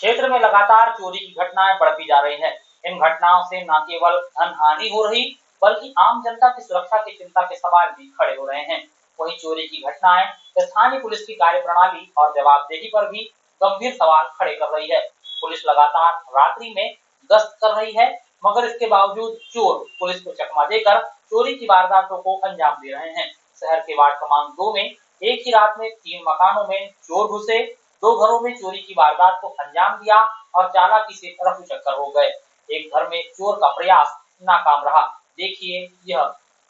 क्षेत्र में लगातार चोरी की घटनाएं बढ़ती जा रही हैं। इन घटनाओं से न केवल धन हानि हो रही बल्कि आम जनता की सुरक्षा की चिंता के सवाल भी खड़े हो रहे हैं। वहीं चोरी की घटनाएं स्थानीय पुलिस की कार्यप्रणाली और जवाबदेही पर भी गंभीर सवाल खड़े कर रही है। पुलिस लगातार रात्रि में गश्त कर रही है, मगर इसके बावजूद चोर पुलिस को चकमा देकर चोरी की वारदातों को अंजाम दे रहे हैं। शहर के वार्ड क्रमांक 2 में एक ही रात में 3 मकानों में चोर घुसे, 2 घरों में चोरी की वारदात को अंजाम दिया और चालाकी से रफू चक्कर हो गए। एक घर में चोर का प्रयास नाकाम रहा। देखिए यह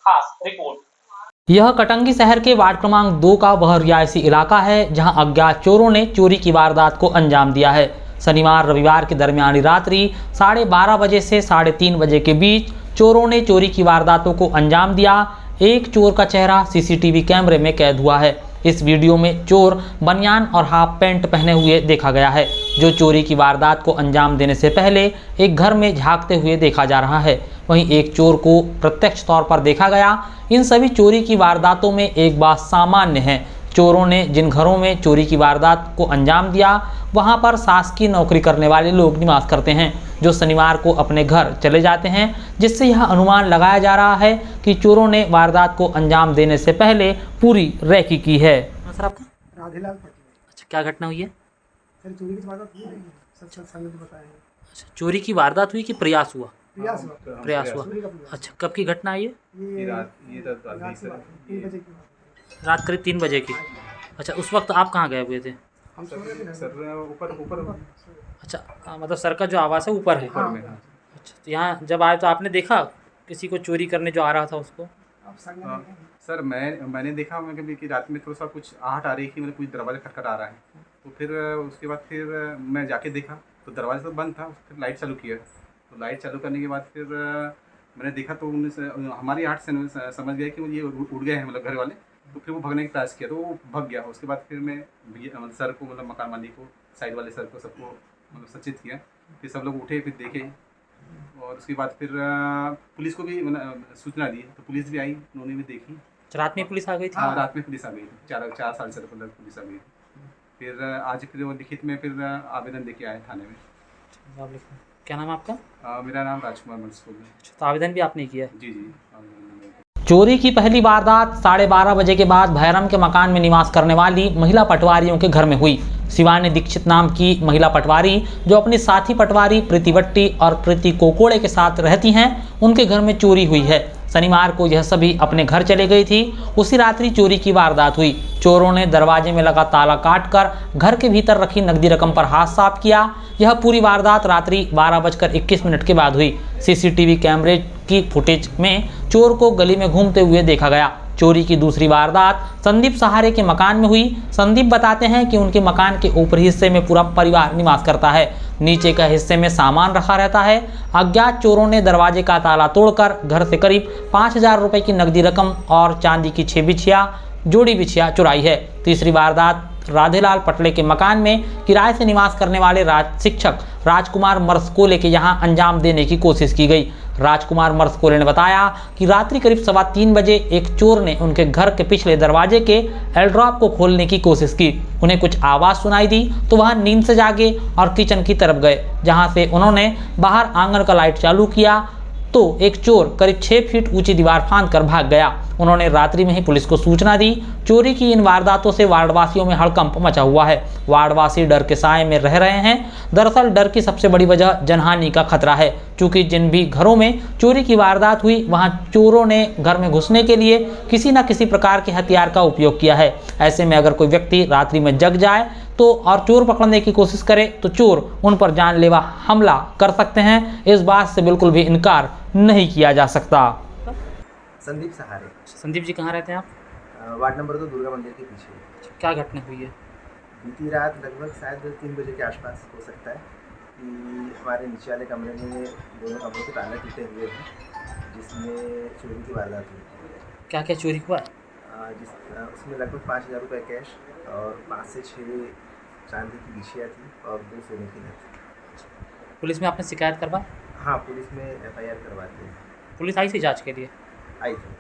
खास रिपोर्ट। यह कटंगी शहर के वार्ड क्रमांक 2 का वह रिहायशी इलाका है जहां अज्ञात चोरों ने चोरी की वारदात को अंजाम दिया है। शनिवार रविवार की दरमियानी रात्रि 12:30 बजे से 3:30 बजे के बीच चोरों ने चोरी की वारदातों को अंजाम दिया। एक चोर का चेहरा सीसीटीवी कैमरे में कैद हुआ है। इस वीडियो में चोर बनियान और हाफ पैंट पहने हुए देखा गया है, जो चोरी की वारदात को अंजाम देने से पहले एक घर में झांकते हुए देखा जा रहा है। वहीं एक चोर को प्रत्यक्ष तौर पर देखा गया। इन सभी चोरी की वारदातों में एक बात सामान्य है, चोरों ने जिन घरों में चोरी की वारदात को अंजाम दिया वहां पर शासकीय नौकरी करने वाले लोग निवास करते हैं, जो शनिवार को अपने घर चले जाते हैं, जिससे यह अनुमान लगाया जा रहा है कि चोरों ने वारदात को अंजाम देने से पहले पूरी रैकी की है। सर आपका? राधेलाल पटले। अच्छा, क्या घटना हुई है? सर चोरी की वारदात हुई है, सच संगत बताया है। अच्छा, चोरी की वारदात हुई कि प्रयास हुआ? प्रयास हुआ। अच्छा, कब की घटना है ये? रात करीब 3 बजे की। अच्छा, उस वक्त आप कहाँ गए हुए थे? हम सर ऊपर। अच्छा, मतलब सर का जो आवास है ऊपर है। अच्छा, तो यहाँ जब आए तो आपने देखा किसी को चोरी करने जो आ रहा था उसको? सर मैंने देखा कि रात में थोड़ा सा कुछ आहट आ रही थी, मतलब कुछ दरवाज़ा खटखट आ रहा है। तो फिर उसके बाद फिर मैं जाके देखा तो दरवाज़ा तो बंद था। फिर लाइट चालू किया, तो लाइट चालू करने के बाद फिर मैंने देखा तो हमारी आहट से समझ गया कि ये उड़ गए हैं, मतलब घर वाले। तो फिर वो भगने का प्रयास किया तो वो भग गया। उसके बाद फिर मैं सर को, मतलब मकान मालिक को, साइड वाले सर को, सबको मतलब सचेत किया। फिर सब लोग उठे, फिर देखे और उसके बाद फिर पुलिस को भी सूचना दी, तो पुलिस भी आई, उन्होंने भी देखी। रात में पुलिस आ गई थी? हाँ, रात में पुलिस आ गई थी। 4 साल से पुलिस आ गई थी। फिर आज फिर वो लिखित में फिर आवेदन देके आए थाने में। क्या नाम है आपका? मेरा नाम राजकुमार मरस्कोल है। तो आवेदन भी आपने किया? जी। चोरी की पहली वारदात 12:30 बजे के बाद भैरम के मकान में निवास करने वाली महिला पटवारियों के घर में हुई। शिवानी दीक्षित नाम की महिला पटवारी, जो अपनी साथी पटवारी प्रीति वट्टी और प्रीति कोकोड़े के साथ रहती हैं, उनके घर में चोरी हुई है। शनिवार को यह सभी अपने घर चले गई थी। उसी रात्रि चोरी की वारदात हुई। चोरों ने दरवाजे में लगा ताला काटकर घर के भीतर रखी नकदी रकम पर हाथ साफ किया। यह पूरी वारदात रात्रि 12:21 के बाद हुई। सीसीटीवी कैमरे की फुटेज में चोर को गली में घूमते हुए देखा गया। चोरी की दूसरी वारदात संदीप सहारे के मकान में हुई। संदीप बताते हैं कि उनके मकान के ऊपरी हिस्से में पूरा परिवार निवास करता है, नीचे का हिस्से में सामान रखा रहता है। अज्ञात चोरों ने दरवाजे का ताला तोड़कर घर से करीब 5000 रुपए की नकदी रकम और चांदी की 6 जोड़ी बिछिया चुराई है। तीसरी वारदात राधेलाल पटले के मकान में किराए से निवास करने वाले शिक्षक राजकुमार मरस्कोले के यहाँ अंजाम देने की कोशिश की गई। राजकुमार मरस्कोले ने बताया कि रात्रि करीब 3:15 बजे एक चोर ने उनके घर के पिछले दरवाजे के एल्ड्रॉप को खोलने की कोशिश की। उन्हें कुछ आवाज़ सुनाई दी तो वह नींद से जागे और किचन की तरफ गए, जहां से उन्होंने बाहर आंगन का लाइट चालू किया तो एक चोर करीब 6 फीट ऊंची दीवार फांदकर भाग गया। उन्होंने रात्रि में ही पुलिस को सूचना दी। चोरी की इन वारदातों से वार्डवासियों में हड़कंप मचा हुआ है। वार्डवासी डर के साए में रह रहे हैं। दरअसल डर की सबसे बड़ी वजह जनहानि का खतरा है, क्योंकि जिन भी घरों में चोरी की वारदात हुई वहां चोरों ने घर में घुसने के लिए किसी न किसी प्रकार के हथियार का उपयोग किया है। ऐसे में अगर कोई व्यक्ति रात्रि में जग जाए तो और चोर पकड़ने की कोशिश करे तो चोर उन पर जानलेवा हमला कर सकते हैं। इस बात से बिल्कुल भी इनकार नहीं किया जा सकता। संदीप सहारे। संदीप जी कहाँ रहते हैं आप? वार्ड नंबर 2 दुर्गा मंदिर के पीछे। क्या घटना हुई है? बीती रात लगभग शायद 3 बजे के आसपास हो सकता है कि हमारे नीचे वाले कमरे में दोनों कमरों के ताले टूटे हुए हैं, जिसमें चोरी की वारदात हुई। क्या क्या चोरी हुआ? उसमें लगभग 5000 रुपये कैश और 5 से 6 चांदी की बिछिया थी और 2 सोने की नथ। पुलिस में आपने शिकायत करवा? हाँ, पुलिस में FIR करवा दी। पुलिस आई थी जांच के लिए? आई थी।